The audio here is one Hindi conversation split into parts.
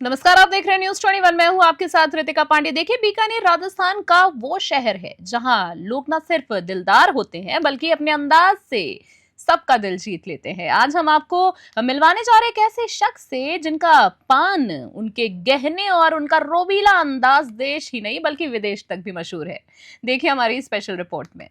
नमस्कार, आप देख रहे हैं न्यूज 21। मैं हूं आपके साथ रितिका पांडे। देखिए, बीकानेर राजस्थान का वो शहर है जहां लोग न सिर्फ दिलदार होते हैं बल्कि अपने अंदाज से सबका दिल जीत लेते हैं। आज हम आपको मिलवाने जा रहे हैं एक ऐसे शख्स से जिनका पान, उनके गहने और उनका रोबीला अंदाज देश ही नहीं बल्कि विदेश तक भी मशहूर है। देखिए हमारी स्पेशल रिपोर्ट में।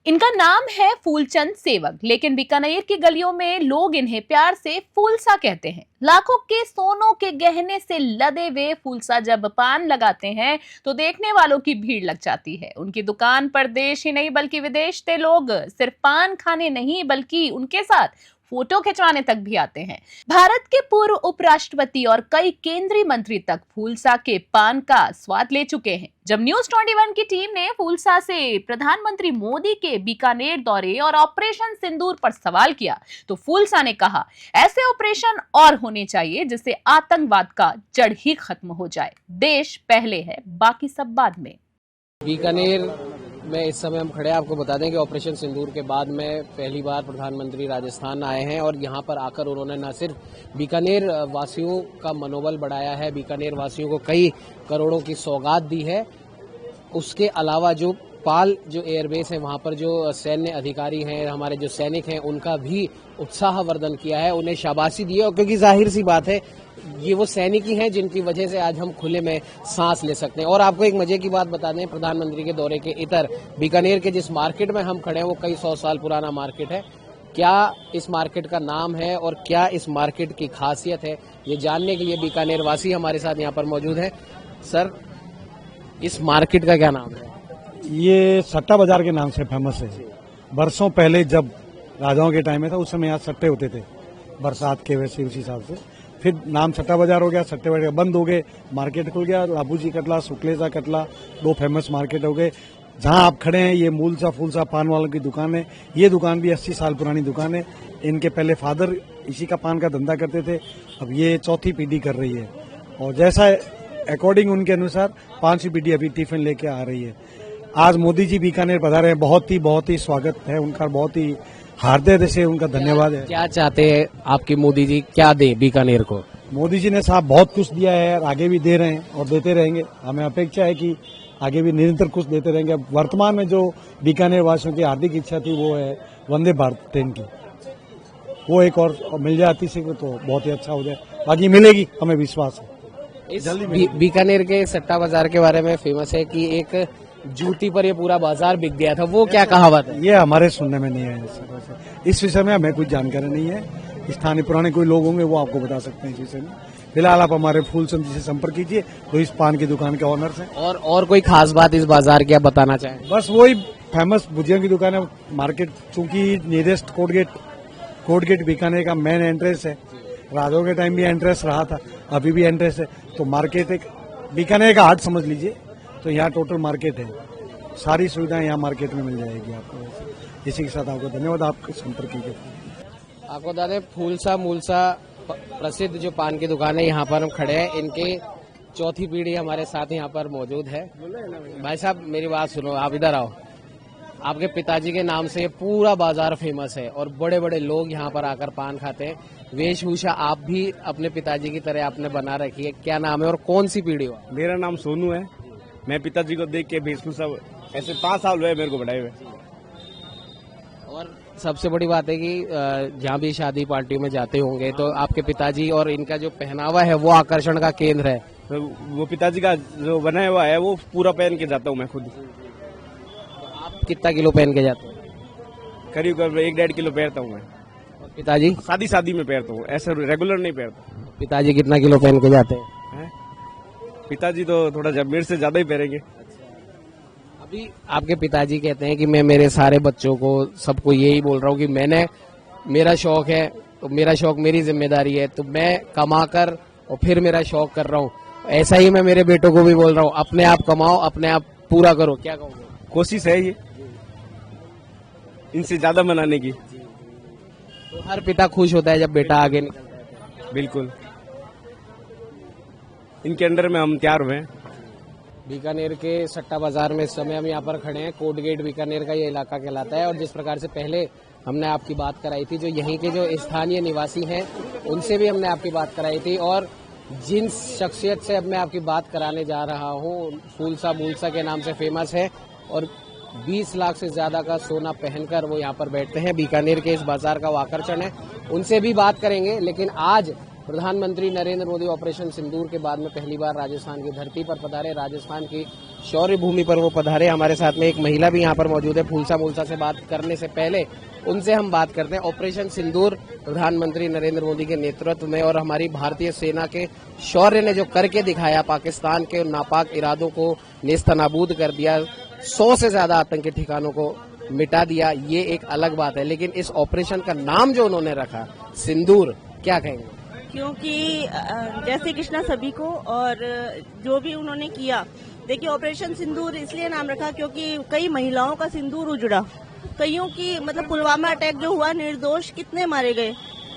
इनका नाम है फूलचंद सेवक, लेकिन बीकानेर की गलियों में लोग इन्हें प्यार से फूलसा कहते हैं। लाखों के सोनों के गहने से लदे हुए फूलसा जब पान लगाते हैं तो देखने वालों की भीड़ लग जाती है। उनकी दुकान पर देश ही नहीं बल्कि विदेश से लोग सिर्फ पान खाने नहीं बल्कि उनके साथ फोटो खिंचवाने तक भी आते हैं। भारत के पूर्व उपराष्ट्रपति और कई केंद्रीय मंत्री तक फूलसा के पान का स्वाद ले चुके हैं। जब न्यूज 21 की टीम ने फूलसा से प्रधानमंत्री मोदी के बीकानेर दौरे और ऑपरेशन सिंदूर पर सवाल किया तो फूलसा ने कहा, ऐसे ऑपरेशन और होने चाहिए जिससे आतंकवाद का जड़ ही खत्म हो जाए। देश पहले है, बाकी सब बाद में। बीकानेर में इस समय हम खड़े हैं। आपको बता दें कि ऑपरेशन सिंदूर के बाद में पहली बार प्रधानमंत्री राजस्थान आए हैं और यहाँ पर आकर उन्होंने न सिर्फ बीकानेर वासियों का मनोबल बढ़ाया है, बीकानेर वासियों को कई करोड़ों की सौगात दी है, उसके अलावा जो पाल जो एयरबेस है वहाँ पर जो सैन्य अधिकारी हैं, हमारे जो सैनिक हैं, उनका भी उत्साहवर्धन किया है, उन्हें शाबाशी दी है। क्योंकि जाहिर सी बात है ये वो सैनिक ही हैं जिनकी वजह से आज हम खुले में सांस ले सकते हैं। और आपको एक मजे की बात बता दें, प्रधानमंत्री के दौरे के इतर बीकानेर के जिस मार्केट में हम खड़े हैं वो कई 100 साल पुराना मार्केट है। क्या इस मार्केट का नाम है और क्या इस मार्केट की खासियत है, ये जानने के लिए बीकानेर वासी हमारे साथ यहाँ पर मौजूद है। सर, इस मार्केट का क्या नाम है? ये सट्टा बाजार के नाम से फेमस है। बरसों पहले जब राजाओं के टाइम में था उस समय यहाँ सट्टे होते थे, बरसात के वैसे उसी हिसाब से फिर नाम सट्टा बाजार हो गया। सट्टे बाजार बंद हो गए, मार्केट खुल गया। लाबूजी कटला, सुकलेजा कटला, 2 फेमस मार्केट हो गए। जहां आप खड़े हैं ये मूलसा फूलसा पान वालों की दुकान है। ये दुकान भी 80 साल पुरानी दुकान है। इनके पहले फादर इसी का पान का धंधा करते थे, अब ये चौथी पीढ़ी कर रही है और जैसा अकॉर्डिंग उनके अनुसार 5वीं पीढ़ी अभी टिफिन लेके आ रही है। आज मोदी जी बीकानेर पधारे हैं, बहुत ही स्वागत है उनका, बहुत ही हार्दिक से उनका धन्यवाद है। क्या चाहते हैं आपके मोदी जी, क्या दे बीकानेर को? मोदी जी ने साहब बहुत कुछ दिया है, आगे भी दे रहे हैं और देते रहेंगे। हमें अपेक्षा है कि आगे भी निरंतर कुछ देते रहेंगे। अब वर्तमान में जो बीकानेर वासियों की हार्दिक इच्छा थी वो है वंदे भारत ट्रेन की, वो एक और मिल जाती से तो बहुत ही अच्छा हो जाए। बाकी मिलेगी, हमें विश्वास है जल्दी। बीकानेर के सट्टा बाजार के बारे में फेमस है कि एक जूती पर ये पूरा बाजार बिक गया था, वो क्या कहावत है? ये हमारे सुनने में नहीं है। इस विषय में हमें कुछ जानकारी नहीं है। स्थानीय पुराने कोई लोग होंगे वो आपको बता सकते हैं इस विषय में। फिलहाल आप हमारे फूलचंद जी से संपर्क कीजिए, तो इस पान की दुकान के ऑनर्स हैं। और कोई खास बात इस बाजार की आप बताना चाहें? बस वही फेमस भुजिया की दुकान है। मार्केट चूंकि नियरेस्ट कोटगेट बीकानेर का मेन एंट्रेंस है। राजाओं के टाइम भी एंट्रेंस रहा था, अभी भी एंट्रेंस है। तो मार्केट एक बीकानेर का हाट समझ लीजिए। तो यहाँ टोटल मार्केट है, सारी सुविधाएं यहाँ मार्केट में मिल जाएगी आपको। इसी के साथ आपको धन्यवाद, आपके संपर्क कीजिए। आपको बता दें फूलसा मूलसा प्रसिद्ध जो पान की दुकान है, यहाँ पर हम खड़े हैं। इनके चौथी पीढ़ी हमारे साथ यहाँ पर मौजूद है। भाई साहब मेरी बात सुनो, आप इधर आओ। आपके पिताजी के नाम से पूरा बाजार फेमस है और बड़े बड़े लोग यहाँ पर आकर पान खाते हैं। वेशभूषा आप भी अपने पिताजी की तरह आपने बना रखी है, क्या नाम है और कौन सी पीढ़ी हुआ? मेरा नाम सोनू है। मैं पिताजी को देख के वेशभूषा ऐसे 5 साल हुए मेरे को बढ़ाए हुए। और सबसे बड़ी बात है कि जहाँ भी शादी पार्टियों में जाते होंगे तो आपके पिताजी और इनका जो पहनावा है वो आकर्षण का केंद्र है। तो वो पिताजी का जो बनाया हुआ है वो पूरा पहन के जाता हूँ मैं खुद। आप कितना किलो पहन के जाते हैं? करीब 1-1.5 किलो पहनता हूँ मैं। और पिताजी? शादी में पहनता हूँ, ऐसे रेगुलर नहीं पहनता। पिताजी कितना किलो पहन के जाते हैं? पिताजी तो थोड़ा जब मेरे से ज्यादा ही पहनेंगे। अभी आपके पिताजी कहते हैं कि मैं मेरे सारे बच्चों को, सबको यही बोल रहा हूँ कि मेरा शौक है तो मेरा शौक मेरी जिम्मेदारी है, तो मैं कमा कर और फिर मेरा शौक कर रहा हूँ। ऐसा ही मैं मेरे बेटों को भी बोल रहा हूँ, अपने आप कमाओ, अपने आप पूरा करो। क्या कहोगे? कोशिश है ये इनसे ज्यादा मनाने की। तो हर पिता खुश होता है जब बेटा आगे निकलता है। बिल्कुल, इनके अंडर में हम तैयार हुए हैं। बीकानेर के सट्टा बाजार में इस समय हम यहाँ पर खड़े हैं। कोटगेट बीकानेर का ये इलाका कहलाता है और जिस प्रकार से पहले हमने आपकी बात कराई थी, जो यहीं के जो स्थानीय निवासी हैं उनसे भी हमने आपकी बात कराई थी और जिन शख्सियत से अब मैं आपकी बात कराने जा रहा हूँ, फूलसा मूलसा के नाम से फेमस है और 20 लाख से ज्यादा का सोना पहनकर वो यहाँ पर बैठते हैं। बीकानेर के इस बाजार का वो आकर्षण है, उनसे भी बात करेंगे। लेकिन आज प्रधानमंत्री नरेंद्र मोदी ऑपरेशन सिंदूर के बाद में पहली बार राजस्थान की धरती पर पधारे, राजस्थान की शौर्य भूमि पर वो पधारे। हमारे साथ में एक महिला भी यहाँ पर मौजूद है। फूलसा मूलसा से बात करने से पहले उनसे हम बात करते हैं। ऑपरेशन सिंदूर प्रधानमंत्री नरेंद्र मोदी के नेतृत्व में और हमारी भारतीय सेना के शौर्य ने जो करके दिखाया, पाकिस्तान के नापाक इरादों को नेस्तनाबूद कर दिया, 100 से ज्यादा आतंकी ठिकानों को मिटा दिया, ये एक अलग बात है। लेकिन इस ऑपरेशन का नाम जो उन्होंने रखा सिंदूर, क्या कहेंगे? क्योंकि जय श्री कृष्णा सभी को, और जो भी उन्होंने किया, देखिए ऑपरेशन सिंदूर इसलिए नाम रखा क्योंकि कई महिलाओं का सिंदूर उजड़ा, कईयों की मतलब पुलवामा अटैक जो हुआ, निर्दोष कितने मारे गए।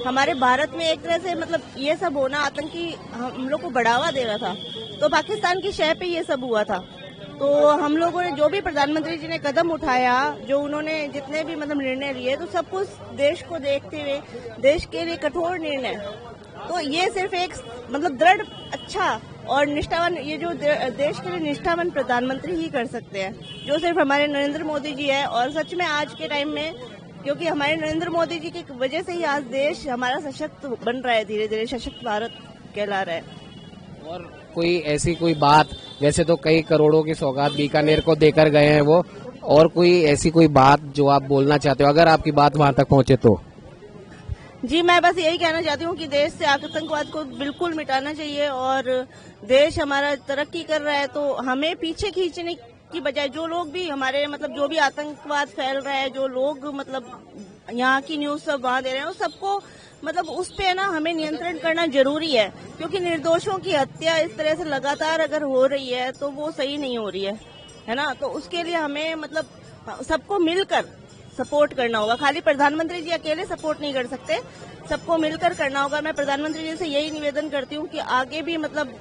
हमारे भारत में एक तरह से मतलब ये सब होना, आतंकी हम लोग को बढ़ावा दे रहा था, तो पाकिस्तान की शह पे ये सब हुआ था। तो हम लोगों ने जो भी प्रधानमंत्री जी ने कदम उठाया, जो उन्होंने जितने भी मतलब निर्णय लिए, तो सब कुछ देश को देखते हुए, देश के लिए कठोर निर्णय। तो ये सिर्फ एक मतलब दृढ़, अच्छा और निष्ठावान, ये जो देश के लिए निष्ठावान प्रधानमंत्री ही कर सकते हैं, जो सिर्फ हमारे नरेंद्र मोदी जी है। और सच में आज के टाइम में, क्योंकि हमारे नरेंद्र मोदी जी की वजह से ही आज देश हमारा सशक्त बन रहा है, धीरे धीरे सशक्त भारत कहला रहा है। और कोई ऐसी कोई बात, वैसे तो कई करोड़ों की सौगात बीकानेर को देकर गए हैं वो, और कोई ऐसी कोई बात जो आप बोलना चाहते हो, अगर आपकी बात वहां तक पहुंचे तो? जी, मैं बस यही कहना चाहती हूँ कि देश से आतंकवाद को बिल्कुल मिटाना चाहिए, और देश हमारा तरक्की कर रहा है, तो हमें पीछे खींचने की बजाय जो लोग भी हमारे मतलब जो भी आतंकवाद फैल रहा है, जो लोग मतलब यहाँ की न्यूज सब वहाँ दे रहे हैं, उस सबको मतलब उस पे ना हमें नियंत्रण करना जरूरी है। क्योंकि निर्दोषों की हत्या इस तरह से लगातार अगर हो रही है तो वो सही नहीं हो रही है ना। तो उसके लिए हमें मतलब सबको मिलकर सपोर्ट करना होगा। खाली प्रधानमंत्री जी अकेले सपोर्ट नहीं कर सकते, सबको मिलकर करना होगा। मैं प्रधानमंत्री जी से यही निवेदन करती हूँ कि आगे भी मतलब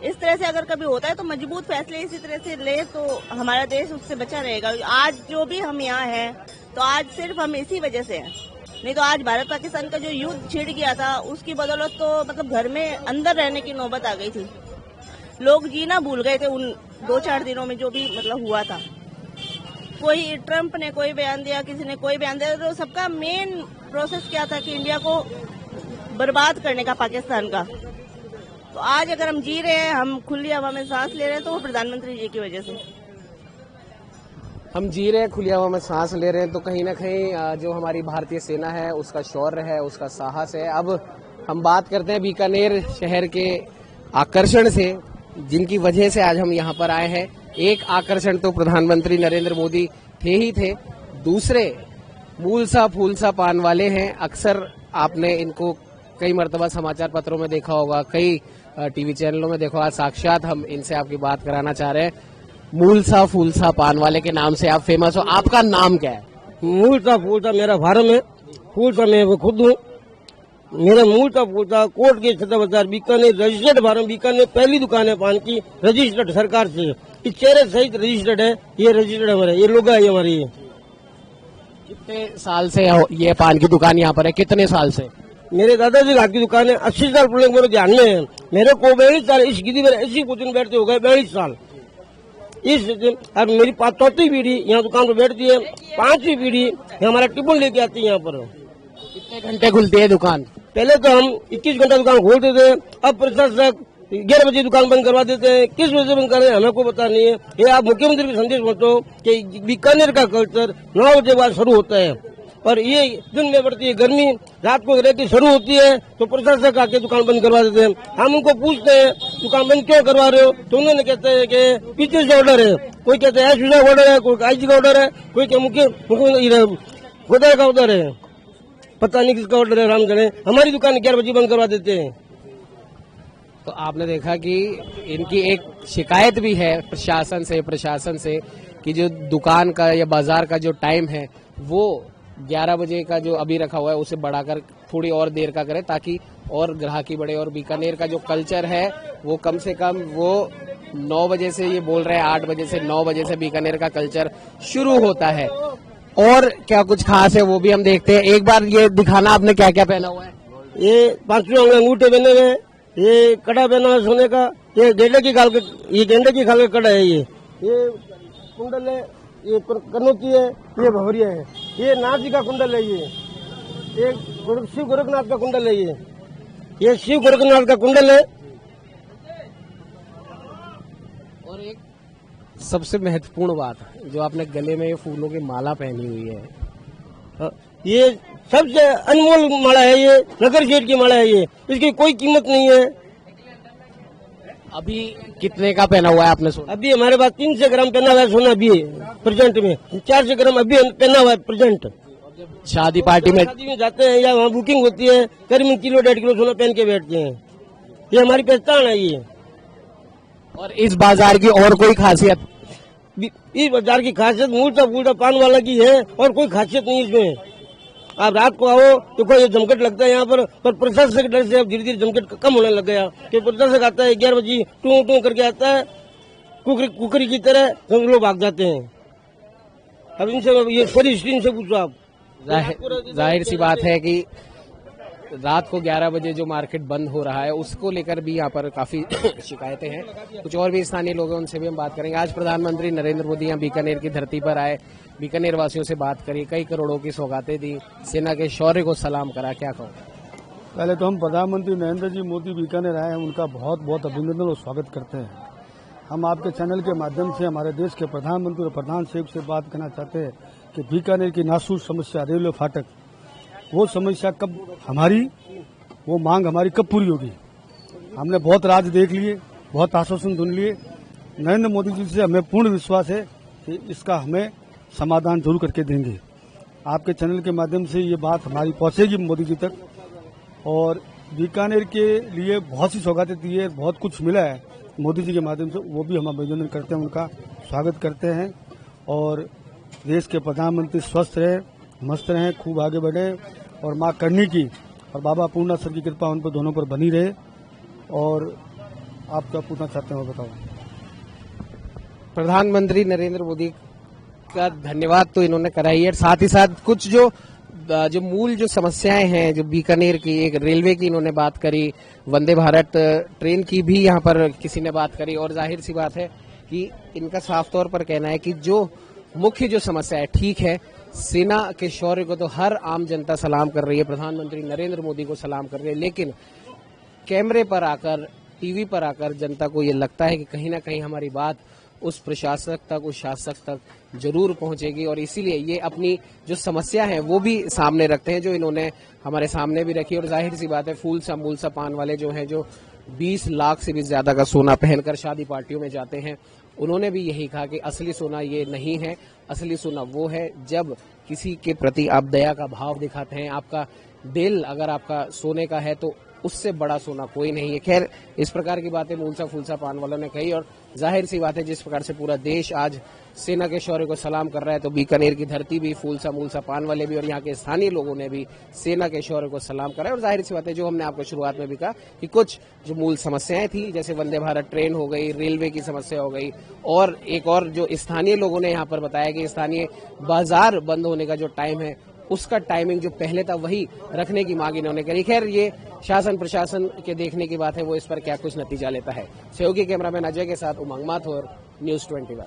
इस तरह से अगर कभी होता है तो मजबूत फैसले इसी तरह से ले, तो हमारा देश उससे बचा रहेगा। आज जो भी हम यहाँ हैं तो आज सिर्फ हम इसी वजह से हैं, नहीं तो आज भारत पाकिस्तान का जो युद्ध छिड़ गया था उसकी बदौलत तो मतलब घर में अंदर रहने की नौबत आ गई थी। लोग जीना भूल गए थे उन 2-4 दिनों में जो भी मतलब हुआ था। कोई ट्रंप ने कोई बयान दिया, किसी ने कोई बयान दिया, तो सबका मेन प्रोसेस क्या था कि इंडिया को बर्बाद करने का, पाकिस्तान का। तो आज अगर हम जी रहे हैं, हम खुली हवा में सांस ले रहे हैं, तो वो प्रधानमंत्री जी की वजह से हम जी रहे हैं, खुली हवा में सांस ले रहे हैं। तो कहीं ना कहीं जो हमारी भारतीय सेना है उसका शौर्य है, उसका साहस है। अब हम बात करते हैं बीकानेर शहर के आकर्षण से, जिनकी वजह से आज हम यहाँ पर आए हैं। एक आकर्षण तो प्रधानमंत्री नरेंद्र मोदी थे ही थे, दूसरे मूलसा फूलसा पान वाले हैं। अक्सर आपने इनको कई मर्तबा समाचार पत्रों में देखा होगा, कई टीवी चैनलों में देखा होगा। साक्षात हम इनसे आपकी बात कराना चाह रहे हैं। मूलसा फूलसा पान वाले के नाम से आप फेमस हो, आपका नाम क्या है? मूलसा फूलसा मेरा फार्म है, फूलसा मैं वो खुद हूँ। मेरा मूलसा फूलसा कोर्ट के छठा बाजार बीकानेर, रजिस्टर्ड फार्म बीकानेर, पहली दुकान है पान की, रजिस्टर्ड सरकार से, इस चेहरे सहित रजिस्टर्ड है। ये रजिस्टर्ड हमारा, ये लोग है हमारी। कितने साल से ये पान की दुकान यहाँ पर है? कितने साल से? मेरे दादाजी घाट की दुकान है, 80 साल पुराने मेरे ध्यान में है। मेरे को 42 साल इस गिद्दी में ऐसी कुछ बैठते हो गए, 42 साल। इस अब मेरी 4वीं पीढ़ी यहाँ दुकान पर बैठती है, 5वीं पीढ़ी हमारा टिफिन लेके आती है यहाँ पर। कितने घंटे खुलती है दुकान? पहले तो हम 21 घंटा दुकान खोलते थे, अब प्रशासक 11 बजे दुकान बंद करवा देते हैं। किस वजह से बंद कर रहे हैं हमें को पता नहीं है। ये आप मुख्यमंत्री को संदेश पहुंचो कि बीकानेर का कल्चर 9 बजे बाद शुरू होता है, और ये दिन में बढ़ती है गर्मी, रात को रेती शुरू होती है, तो प्रशासक आके दुकान बंद करवा देते हैं। हम उनको पूछते हैं दुकान बंद क्यों करवा रहे हो, तो उन्होंने कहते हैं कि पीछे से ऑर्डर है। कोई कहते हैं एस का ऑर्डर है, कोई आईजी का ऑर्डर है, कोई के मुख्य खुदा का ऑर्डर है, पता नहीं किसका ऑर्डर है। राम जाने, हमारी दुकान 11 बजे बंद करवा देते हैं। तो आपने देखा कि इनकी एक शिकायत भी है प्रशासन से कि जो दुकान का या बाजार का जो टाइम है वो 11 बजे का जो अभी रखा हुआ है उसे बढ़ाकर थोड़ी और देर का करें, ताकि और ग्राहकी बढ़े। और बीकानेर का जो कल्चर है वो कम से कम वो 9 बजे से, ये बोल रहे हैं 8 बजे से 9 बजे से बीकानेर का कल्चर शुरू होता है। और क्या कुछ खास है वो भी हम देखते हैं। एक बार ये दिखाना, आपने क्या क्या पहना हुआ है? ये 5 अंगूठे बने हुए, ये कड़ा पहना है सोने का, ये गेंडे की खाल का कड़ा है। ये कुंडल है, ये कनौती है, ये भवरिया है, ये नाथ जी का कुंडल है। ये शिव गोरखनाथ का कुंडल है। ये शिव गोरखनाथ का कुंडल है। और एक सबसे महत्वपूर्ण बात जो आपने गले में ये फूलों की माला पहनी हुई है, ये सबसे अनमोल माला है। ये नगर जेठ की माला है। ये इसकी कोई कीमत नहीं है। अभी कितने का पहना हुआ है आपने सोना? अभी हमारे पास 300 ग्राम पहना हुआ है सोना। अभी प्रेजेंट में 400 ग्राम अभी पहना हुआ है प्रेजेंट। शादी पार्टी में जाते हैं या वहाँ बुकिंग होती है, करीबन किलो 1.5 किलो सोना पहन के बैठते हैं। ये हमारी पहचान है। ये और इस बाजार की और कोई खासियत? इस बाजार की खासियत मूलता पान वाला की है और कोई खासियत नहीं इसमें। आप रात को आओ तो कोई जमकट लगता है यहाँ पर प्रशासन के डर से अब धीरे धीरे जमकट कम होने लग गया। कि प्रशासक आता है 11 बजे टू टू करके आता है, कुकरी की तरह सब लोग भाग जाते हैं। अब इनसे ये पूरी स्क्रीन से पूछो आप। जाहिर सी बात है कि रात को 11 बजे जो मार्केट बंद हो रहा है उसको लेकर भी यहाँ पर काफी शिकायतें हैं। कुछ और भी स्थानीय लोग हैं, उनसे भी हम बात करेंगे। आज प्रधानमंत्री नरेंद्र मोदी यहाँ बीकानेर की धरती पर आए, बीकानेर वासियों से बात करी, कई करोड़ों की सौगातें दी, सेना के शौर्य को सलाम करा। क्या कहो? पहले तो हम प्रधानमंत्री नरेंद्र जी मोदी बीकानेर आए हैं, उनका बहुत बहुत अभिनंदन और स्वागत करते हैं। हम आपके चैनल के माध्यम से हमारे देश के प्रधानमंत्री और प्रधान सेवक से बात करना चाहते हैं कि बीकानेर की नासूर समस्या रेलवे फाटक, वो समस्या कब हमारी, वो मांग हमारी कब पूरी होगी? हमने बहुत राज देख लिए, बहुत आश्वासन सुन लिए। नरेंद्र मोदी जी से हमें पूर्ण विश्वास है कि इसका हमें समाधान जरूर करके देंगे। आपके चैनल के माध्यम से ये बात हमारी पहुंचेगी मोदी जी तक। और बीकानेर के लिए बहुत सी सौगातें दी है, बहुत कुछ मिला है मोदी जी के माध्यम से, वो भी हम अभिनंदन करते हैं, उनका स्वागत करते हैं। और देश के प्रधानमंत्री स्वस्थ रहे, मस्त रहें, खूब आगे बढ़े और माँ करनी की और बाबा पूर्णेश्वर की कृपा उन पर दोनों पर बनी रहे। और आप क्या पूछना चाहते हैं वो बताओ। प्रधानमंत्री नरेंद्र मोदी का धन्यवाद तो इन्होंने करा ही है, साथ ही साथ कुछ जो मूल जो समस्याएं हैं जो बीकानेर की, एक रेलवे की इन्होंने बात करी, वंदे भारत ट्रेन की भी यहाँ पर किसी ने बात करी। और जाहिर सी बात है कि इनका साफ तौर पर कहना है कि जो मुख्य जो समस्या है, ठीक है, सेना के शौर्य को तो हर आम जनता सलाम कर रही है, प्रधानमंत्री नरेंद्र मोदी को सलाम कर रही है, लेकिन कैमरे पर आकर, टीवी पर आकर जनता को ये लगता है कि कहीं ना कहीं हमारी बात उस प्रशासक तक, उस शासक तक जरूर पहुंचेगी। और इसीलिए ये अपनी जो समस्या है वो भी सामने रखते हैं, जो इन्होंने हमारे सामने भी रखी। और जाहिर सी बात है, फूल सा मूल सा पान वाले जो हैं, जो 20 लाख से भी ज्यादा का सोना पहनकर शादी पार्टियों में जाते हैं, उन्होंने भी यही कहा कि असली सोना ये नहीं है, असली सोना वो है जब किसी के प्रति आप दया का भाव दिखाते हैं। आपका दिल अगर आपका सोने का है तो उससे बड़ा सोना कोई नहीं है। खैर, इस प्रकार की बातें मूलसा फूलसा पान वालों ने कही। और जाहिर सी बात है, जिस प्रकार से पूरा देश आज सेना के शौर्य को सलाम कर रहा है, तो बीकानेर की धरती भी, फूलसा मूलसा पान वाले भी और यहाँ के स्थानीय लोगों ने भी सेना के शौर्य को सलाम करा है। और जाहिर सी बात है, जो हमने आपको शुरुआत में भी कहा कि कुछ जो मूल समस्याएं थी, जैसे वंदे भारत ट्रेन हो गई, रेलवे की समस्या हो गई, और एक और जो स्थानीय लोगों ने यहाँ पर बताया कि स्थानीय बाजार बंद होने का जो टाइम है, उसका टाइमिंग जो पहले था वही रखने की मांग इन्होंने करी। खैर, ये शासन प्रशासन के देखने की बात है, वो इस पर क्या कुछ नतीजा लेता है। सहयोगी कैमरामैन अजय के साथ उमंग माथुर, न्यूज़ 21।